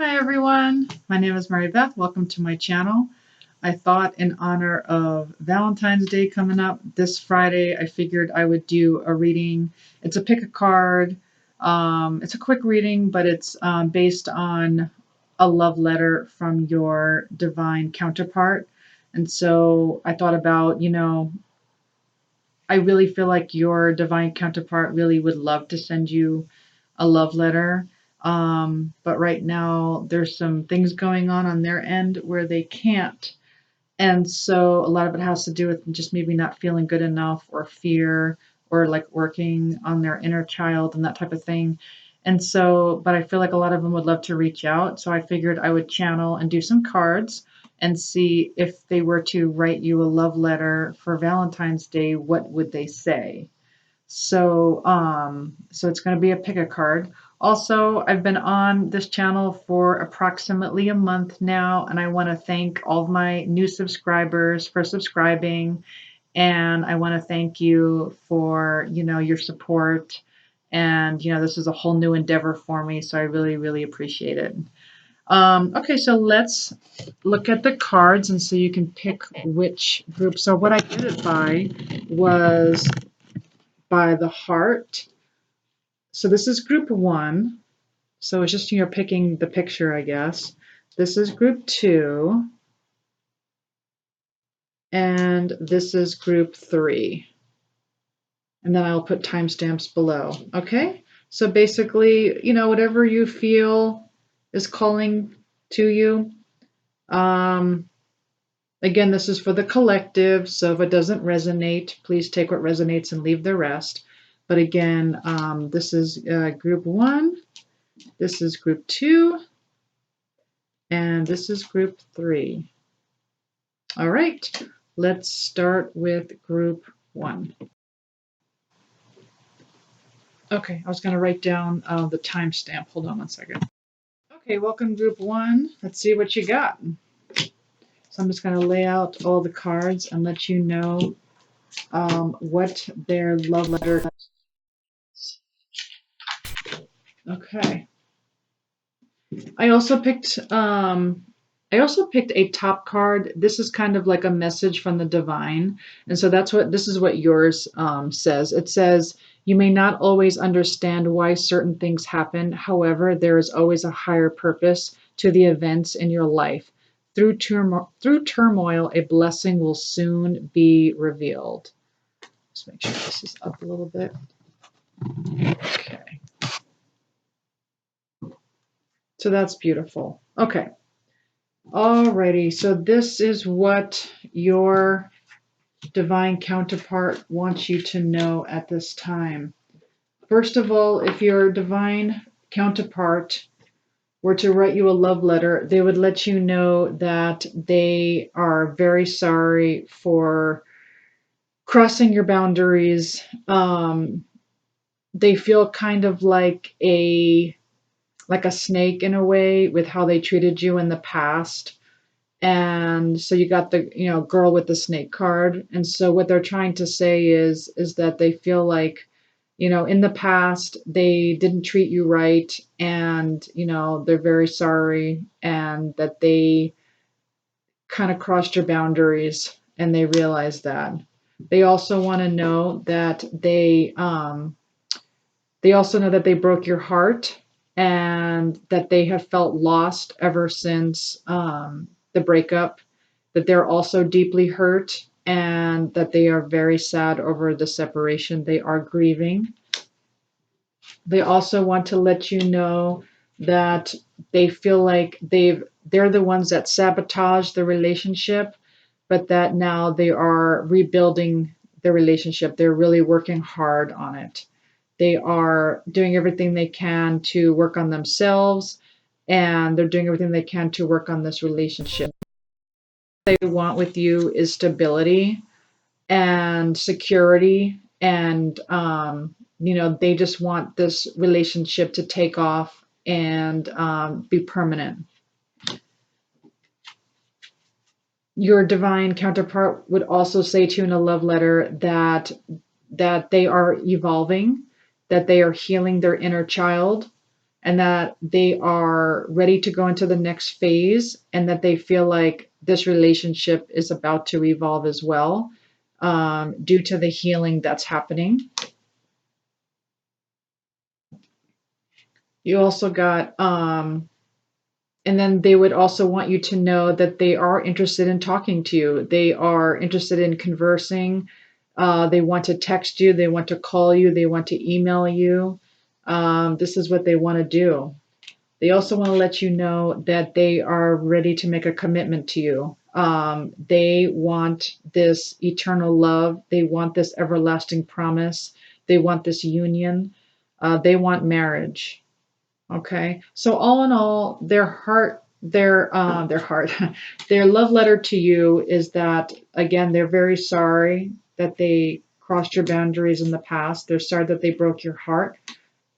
Hi everyone, my name is Mary Beth. Welcome to my channel. I thought in honor of Valentine's Day coming up this Friday, I figured I would do a reading. It's a pick a card. It's a quick reading, but it's based on a love letter from your divine counterpart. And so I thought about, I really feel like your divine counterpart really would love to send you a love letter. But right now there's some things going on their end where they can't. And so a lot of it has to do with just maybe not feeling good enough or fear or like working on their inner child and that type of thing. And so, but I feel like a lot of them would love to reach out. So I figured I would channel and do some cards and see if they were to write you a love letter for Valentine's Day, what would they say? So it's going to be a pick a card. Also, I've been on this channel for approximately a month now, and I want to thank all of my new subscribers for subscribing, and I want to thank you for, your support. And, this is a whole new endeavor for me, so I really, really appreciate it. Okay, so let's look at the cards and so you can pick which group. So what I did it by was by the heart. So this is group 1. So it's just, picking the picture, I guess. This is group 2. And this is group 3. And then I'll put timestamps below. Okay? So basically, whatever you feel is calling to you. Again, this is for the collective. So if it doesn't resonate, please take what resonates and leave the rest. But again, this is group 1. This is group 2, and this is group 3. All right, let's start with group 1. Okay, I was going to write down the timestamp. Hold on one second. Okay, welcome group 1. Let's see what you got. So I'm just going to lay out all the cards and let you know what their love letter is. Okay. I also picked a top card. This is kind of like a message from the divine. And so this is what yours says. It says, you may not always understand why certain things happen. However, there is always a higher purpose to the events in your life. Through turmoil, a blessing will soon be revealed. Let's make sure this is up a little bit. Okay. So that's beautiful. Okay. Alrighty, so this is what your divine counterpart wants you to know at this time. First of all, if your divine counterpart were to write you a love letter, they would let you know that they are very sorry for crossing your boundaries. They feel kind of like a snake in a way with how they treated you in the past. And so you got the girl with the snake card. And so what they're trying to say is that they feel like in the past they didn't treat you right, and they're very sorry, and that they kind of crossed your boundaries, and they realize that. They also want to know that they also know that they broke your heart, and that they have felt lost ever since the breakup, that they're also deeply hurt, and that they are very sad over the separation. They are grieving. They also want to let you know that they feel like they're the ones that sabotage the relationship, but that now they are rebuilding the relationship. They're really working hard on it. They are doing everything they can to work on themselves, and they're doing everything they can to work on this relationship. What they want with you is stability and security, and they just want this relationship to take off and be permanent. Your divine counterpart would also say to you in a love letter that they are evolving, that they are healing their inner child, and that they are ready to go into the next phase, and that they feel like this relationship is about to evolve as well, due to the healing that's happening. You also got, and then they would also want you to know that they are interested in talking to you. They are interested in conversing. They want to text you. They want to call you. They want to email you. This is what they want to do. They also want to let you know that they are ready to make a commitment to you. They want this eternal love. They want this everlasting promise. They want this union. They want marriage. Okay. So all in all, their heart, their love letter to you is that, again, they're very sorry that they crossed your boundaries in the past. They're sorry that they broke your heart.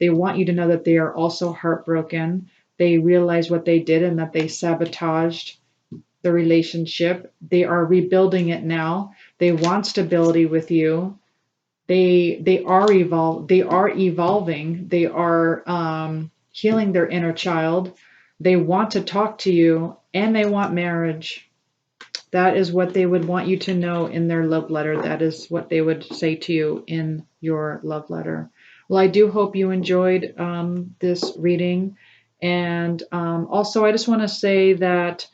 They want you to know that they are also heartbroken. They realize what they did and that they sabotaged the relationship. They are rebuilding it now. They want stability with you. They are evolving. They are healing their inner child. They want to talk to you, and they want marriage. That is what they would want you to know in their love letter. That is what they would say to you in your love letter. Well, I do hope you enjoyed this reading. And also, I just want to say that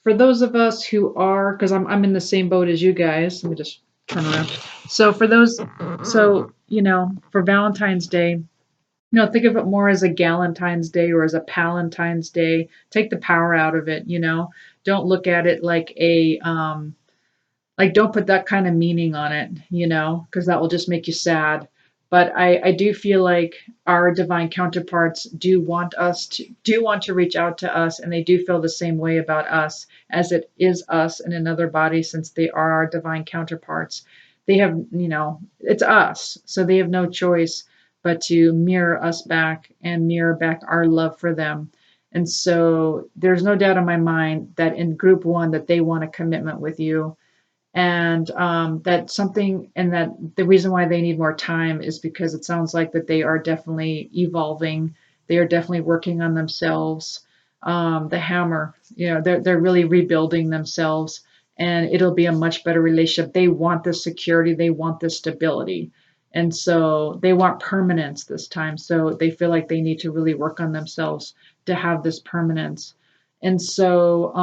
for those of us who are, because I'm in the same boat as you guys, let me just turn around. So for those, so, for Valentine's Day, think of it more as a Galentine's Day or as a Palentine's Day. Take the power out of it. Don't look at it like don't put that kind of meaning on it, because that will just make you sad. But I do feel like our divine counterparts do want to reach out to us, and they do feel the same way about us as it is us in another body, since they are our divine counterparts. They have, it's us, so they have no choice but to mirror us back and mirror back our love for them. And so there's no doubt in my mind that in group one that they want a commitment with you, and that the reason why they need more time is because it sounds like that they are definitely evolving. They are definitely working on themselves. The hammer, they're really rebuilding themselves, and it'll be a much better relationship. They want this security. They want this stability. And so they want permanence this time. So they feel like they need to really work on themselves to have this permanence. And so,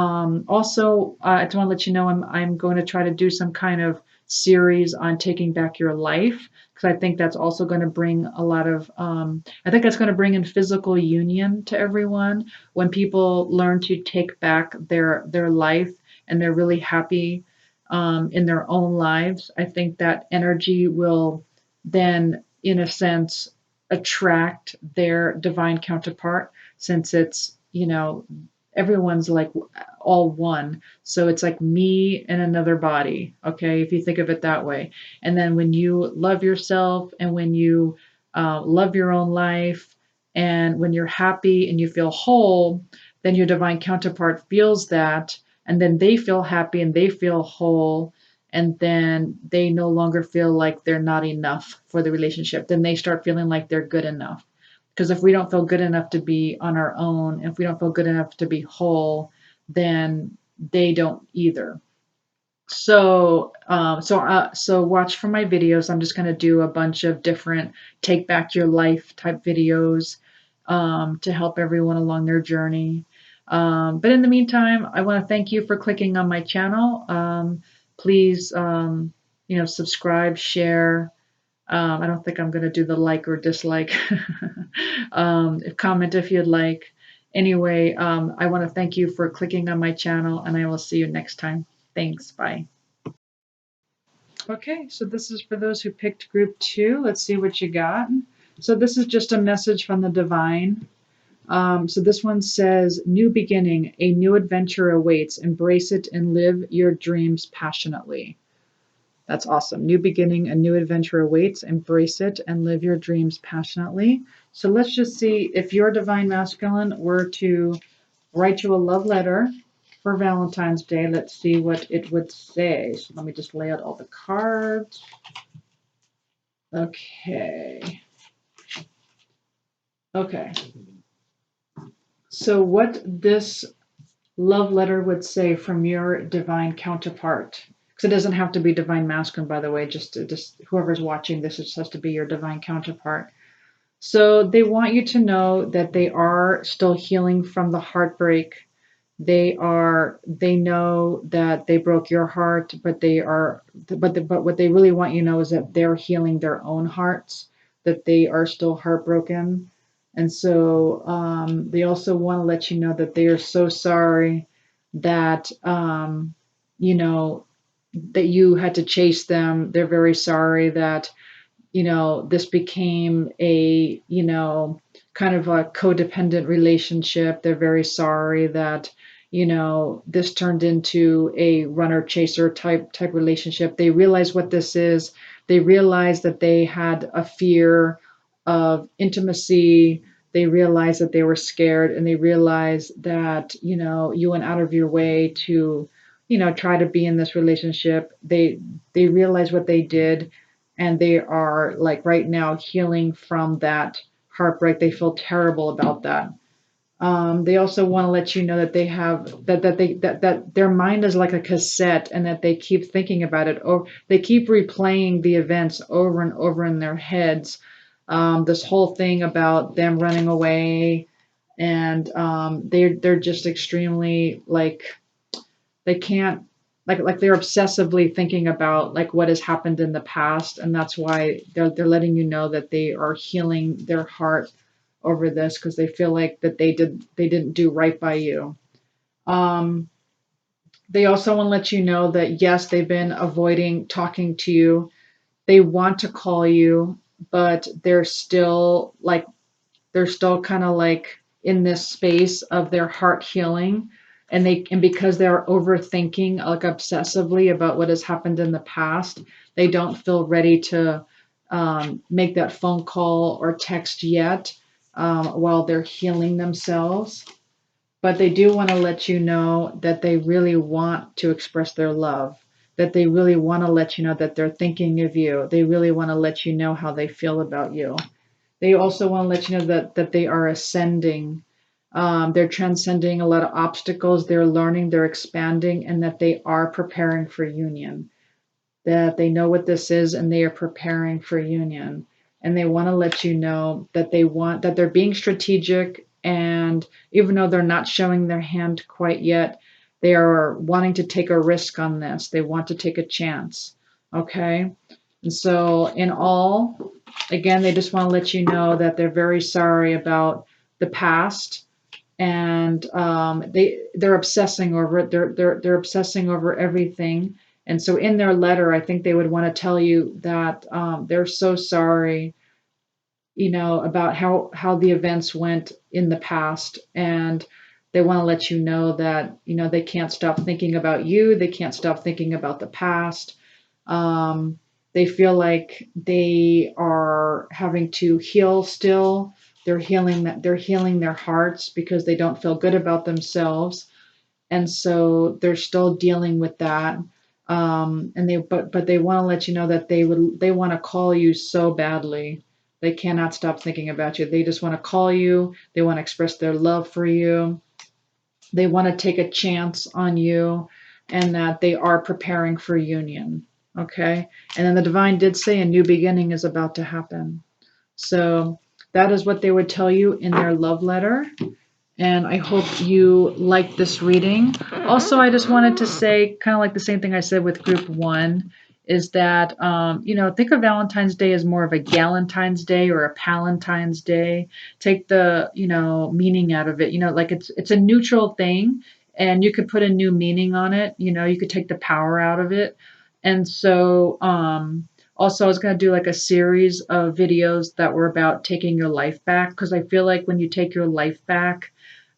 also, I just want to let you know I'm going to try to do some kind of series on taking back your life, because I think that's also going to bring a lot of, I think that's going to bring in physical union to everyone when people learn to take back their life and they're really happy in their own lives. I think that energy will then, in a sense, attract their divine counterpart, since it's everyone's like all one. So it's like me and another body, okay, if you think of it that way. And then when you love yourself, and when you love your own life, and when you're happy and you feel whole, then your divine counterpart feels that, and then they feel happy and they feel whole, and then they no longer feel like they're not enough for the relationship. Then they start feeling like they're good enough. Because if we don't feel good enough to be on our own, if we don't feel good enough to be whole, then they don't either. So watch for my videos. I'm just going to do a bunch of different take back your life type videos, to help everyone along their journey. But in the meantime, I want to thank you for clicking on my channel. Please, subscribe, share. I don't think I'm going to do the like or dislike. Comment if you'd like. Anyway, I want to thank you for clicking on my channel, and I will see you next time. Thanks. Bye. Okay, so this is for those who picked group 2. Let's see what you got. So this is just a message from the divine. So this one says, new beginning, a new adventure awaits. Embrace it and live your dreams passionately. That's awesome. New beginning, a new adventure awaits. Embrace it and live your dreams passionately. So let's just see if your divine masculine were to write you a love letter for Valentine's Day. Let's see what it would say. So let me just lay out all the cards. Okay. Okay. So, what this love letter would say from your divine counterpart, because it doesn't have to be divine masculine, by the way, just whoever's watching this, it just has to be your divine counterpart. So, they want you to know that they are still healing from the heartbreak. They know that they broke your heart, but but what they really want you to know is that they're healing their own hearts, that they are still heartbroken. And so they also want to let you know that they are so sorry that you know that you had to chase them. They're very sorry that this became a, kind of a codependent relationship. They're very sorry that, this turned into a runner chaser type relationship. They realize what this is. They realize that they had a fear of intimacy. They realize that they were scared, and they realize that, you went out of your way to, try to be in this relationship. They realize what they did, and they are like right now healing from that heartbreak. They feel terrible about that. They also want to let you know that they have that their mind is like a cassette, and that they keep thinking about it, or they keep replaying the events over and over in their heads. This whole thing about them running away, and they're just extremely like they can't like they're obsessively thinking about like what has happened in the past, and that's why they're letting you know that they are healing their heart over this, because they feel like that they didn't do right by you. um they also want to let you know that yes, they've been avoiding talking to you. They want to call you, but they're still kind of like in this space of their heart healing, and because they're overthinking like obsessively about what has happened in the past, they don't feel ready to make that phone call or text yet, while they're healing themselves. But they do want to let you know that they really want to express their love, that they really want to let you know that they're thinking of you. They really want to let you know how they feel about you. They also want to let you know that they are ascending. They're transcending a lot of obstacles. They're learning, they're expanding, and that they are preparing for union. That they know what this is, and they are preparing for union. And they want to let you know that they're being strategic. And even though they're not showing their hand quite yet, they are wanting to take a risk on this. They want to take a chance. Okay. And so, in all, again, they just want to let you know that they're very sorry about the past, and they're obsessing over it. They're obsessing over everything. And so, in their letter, I think they would want to tell you that they're so sorry, about how the events went in the past, and they want to let you know that they can't stop thinking about you. They can't stop thinking about the past. um, they feel like they are having to heal still. They're healing their hearts because they don't feel good about themselves, and so they're still dealing with that. And but they want to let you know that they want to call you so badly. They cannot stop thinking about you. They just want to call you. They want to express their love for you. They want to take a chance on you, and that they are preparing for union. Okay. And then the divine did say a new beginning is about to happen. So that is what they would tell you in their love letter, and I hope you like this reading. Also, I just wanted to say, kind of like the same thing I said with group one, is that, think of Valentine's Day as more of a Galentine's Day or a Palentine's Day. Take the, meaning out of it. Like it's a neutral thing, and you could put a new meaning on it. You could take the power out of it. And so, also, I was going to do like a series of videos that were about taking your life back, because I feel like when you take your life back,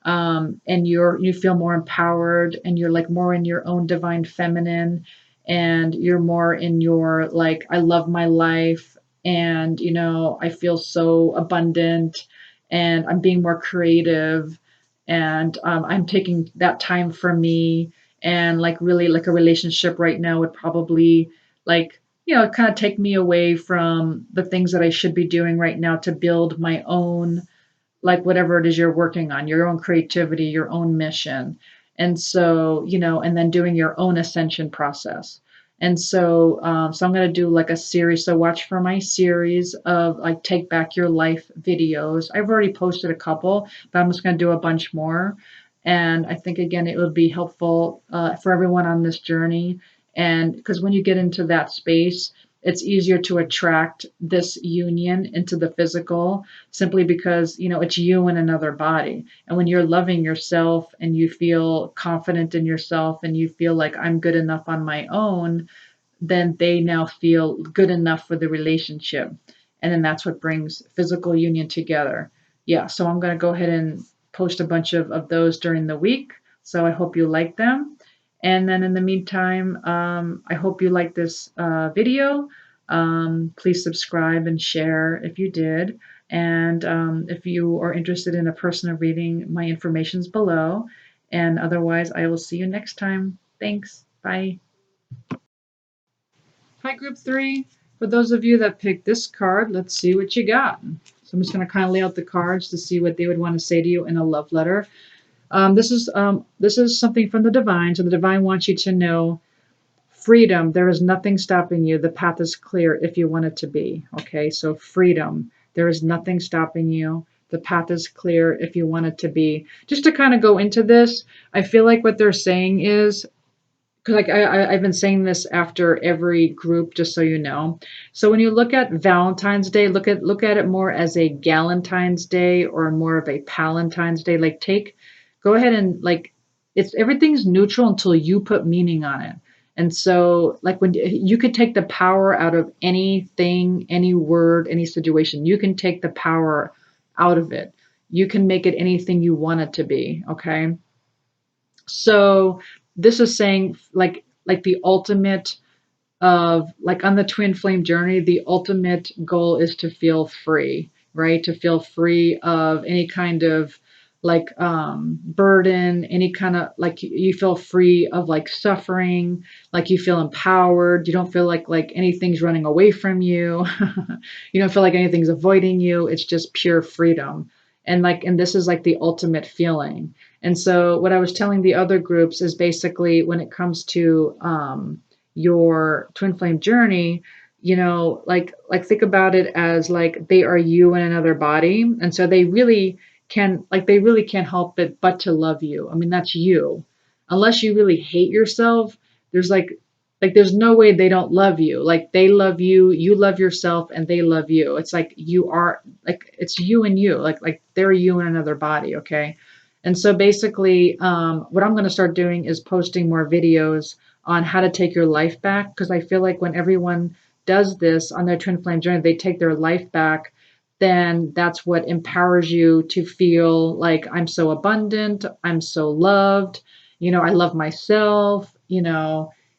and you feel more empowered, and you're like more in your own divine feminine, and you're more in your like I love my life, and I feel so abundant, and I'm being more creative, and I'm taking that time for me. And like really, like a relationship right now would probably like kind of take me away from the things that I should be doing right now to build my own like whatever it is you're working on, your own creativity, your own mission. And so, and then doing your own ascension process. And so I'm going to do like a series. So watch for my series of like take back your life videos. I've already posted a couple, but I'm just going to do a bunch more. And I think again, it would be helpful for everyone on this journey. And because when you get into that space, it's easier to attract this union into the physical simply because, it's you in another body. And when you're loving yourself and you feel confident in yourself and you feel like I'm good enough on my own, then they now feel good enough for the relationship. And then that's what brings physical union together. Yeah, so I'm going to go ahead and post a bunch of those during the week. So I hope you like them. And then in the meantime, I hope you like this video. Please subscribe and share if you did. And if you are interested in a personal reading, my information's below. And otherwise, I will see you next time. Thanks. Bye. Hi, group 3. For those of you that picked this card, let's see what you got. So I'm just going to kind of lay out the cards to see what they would want to say to you in a love letter. This is something from the divine. So the divine wants you to know freedom. There is nothing stopping you. The path is clear if you want it to be. Okay, so freedom. There is nothing stopping you. The path is clear if you want it to be. Just to kind of go into this, I feel like what they're saying is, because like I've been saying this after every group, just so you know. So when you look at Valentine's Day, look at it more as a Galentine's Day or more of a Palentine's Day. Like go ahead and like it's everything's neutral until you put meaning on it. And so like when you could take the power out of anything, any word, any situation, you can take the power out of it. You can make it anything you want it to be. Okay. So this is saying like the ultimate of like on the twin flame journey, the ultimate goal is to feel free, right? To feel free of any kind of like burden, any kind of like you feel free of like suffering, like you feel empowered. You don't feel like anything's running away from you. You don't feel like anything's avoiding you. It's just pure freedom. And this is like the ultimate feeling. And so what I was telling the other groups is basically when it comes to your twin flame journey, like think about it as like they are you in another body. And so they really can't help it but to love you. I mean, that's you. Unless you really hate yourself, there's there's no way they don't love you. Like they love you, you love yourself, and they love you. It's like you are like it's you and you. Like they're you in another body, okay? And so basically, what I'm going to start doing is posting more videos on how to take your life back, because I feel like when everyone does this on their twin flame journey, they take their life back, then that's what empowers you to feel like I'm so abundant, I'm so loved, I love myself,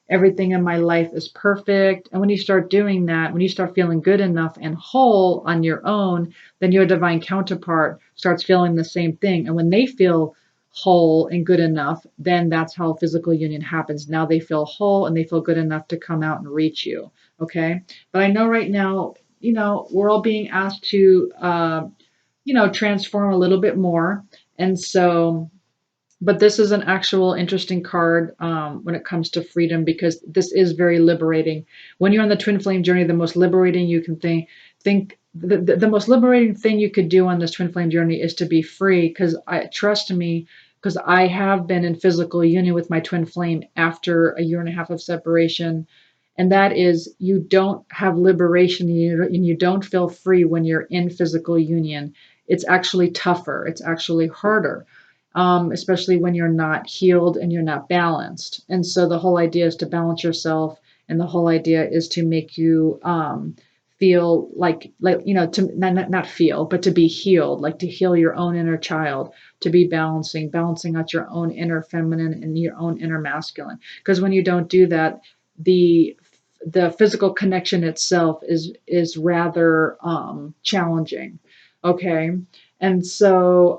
everything in my life is perfect. And when you start doing that, when you start feeling good enough and whole on your own, then your divine counterpart starts feeling the same thing. And when they feel whole and good enough, then that's how physical union happens. Now they feel whole and they feel good enough to come out and reach you. Okay. But I know right now, we're all being asked to, transform a little bit more. And so, but this is an actual interesting card when it comes to freedom, because this is very liberating. When you're on the twin flame journey, the most liberating you can think the most liberating thing you could do on this twin flame journey is to be free. Because trust me, because I have been in physical union with my twin flame after a year and a half of separation. And that is, you don't have liberation and you don't feel free when you're in physical union. It's actually tougher. It's actually harder, especially when you're not healed and you're not balanced. And so the whole idea is to balance yourself, and the whole idea is to make you feel to not feel, but to be healed, like to heal your own inner child, to be balancing out your own inner feminine and your own inner masculine. Because when you don't do that, the physical connection itself is rather challenging. Okay. And so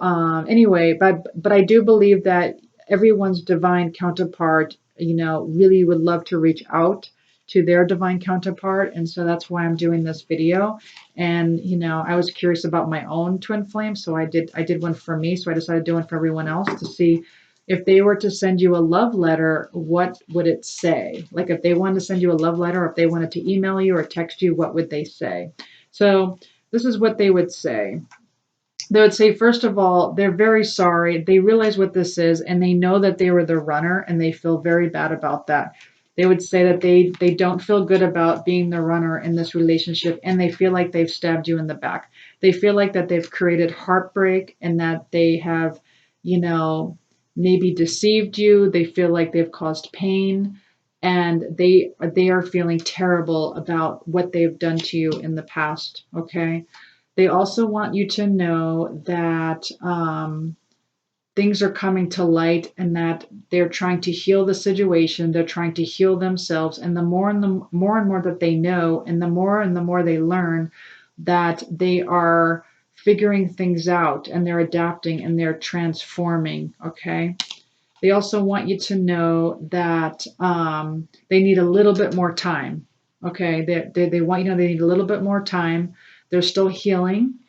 anyway, but I do believe that everyone's divine counterpart, really would love to reach out to their divine counterpart. And so that's why I'm doing this video. And, you know, I was curious about my own twin flame. So I did one for me. So I decided to do one for everyone else to see if they were to send you a love letter, what would it say? Like if they wanted to send you a love letter, or if they wanted to email you or text you, what would they say? So this is what they would say. They would say, first of all, they're very sorry. They realize what this is, and they know that they were the runner, and they feel very bad about that. They would say that they don't feel good about being the runner in this relationship, and they feel like they've stabbed you in the back. They feel like that they've created heartbreak, and that they have, you know, maybe deceived you. They feel like they've caused pain, and they are feeling terrible about what they've done to you in the past. Okay. They also want you to know that things are coming to light, and that they're trying to heal the situation. They're trying to heal themselves. And the more and more that they know, and the more they learn, that they are figuring things out, and they're adapting, and they're transforming. Okay. They also want you to know that they need a little bit more time. Okay. They want you to know they need a little bit more time. They're still healing.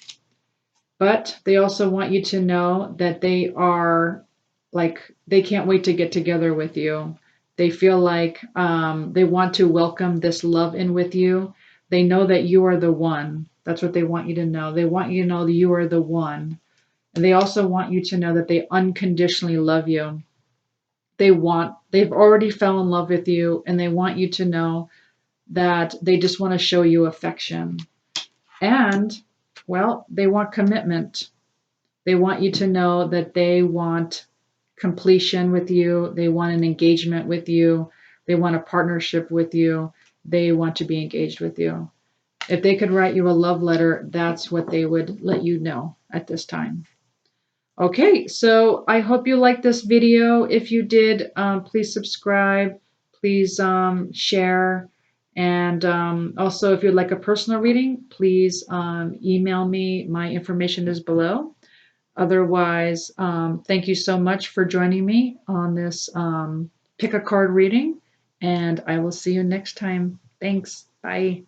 But they also want you to know that they are like, they can't wait to get together with you. They feel like they want to welcome this love in with you. They know that you are the one. That's what they want you to know. They want you to know that you are the one. And they also want you to know that they unconditionally love you. They've already fell in love with you, and they want you to know that they just want to show you affection. And, well, they want commitment. They want you to know that they want completion with you. They want an engagement with you. They want a partnership with you. They want to be engaged with you. If they could write you a love letter, that's what they would let you know at this time. Okay, so I hope you liked this video. If you did, please subscribe, please share, and also if you'd like a personal reading, please email me. My information is below. Otherwise, thank you so much for joining me on this pick a card reading, and I will see you next time. Thanks. Bye.